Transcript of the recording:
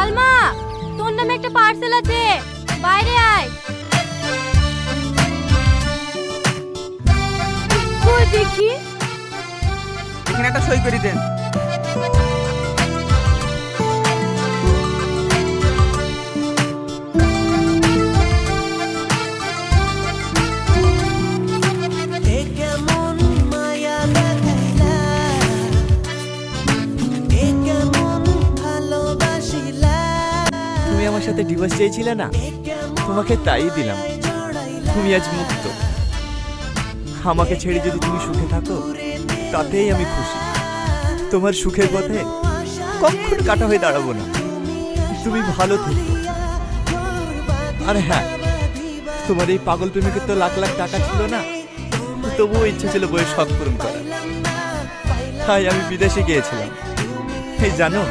সালমা, তোর নামে একটা পার্সেল আছে, বাইরে আয়। কই দেখি। এখানে একটা সই করে দেন। তুমি আমার সাথে ডিভোর্স চেয়েছিলে না, তোমাকে তাই দিলাম। তুমি আজ মুক্ত। আমাকে ছেড়ে যদি তুমি সুখে থাকো তাতেই আমি খুশি। তোমার সুখের পথে কখনো কাটা হয়ে দাঁড়াবো না। তুমি ভালো থেকো। আর হ্যাঁ, তোমার এই পাগল প্রেমিকের তো লাখ লাখ টাকা ছিল না, তবুও ইচ্ছে ছিল বইয়ের শখ পূরণ করা। তাই আমি বিদেশে গিয়েছিলাম। এই জানো,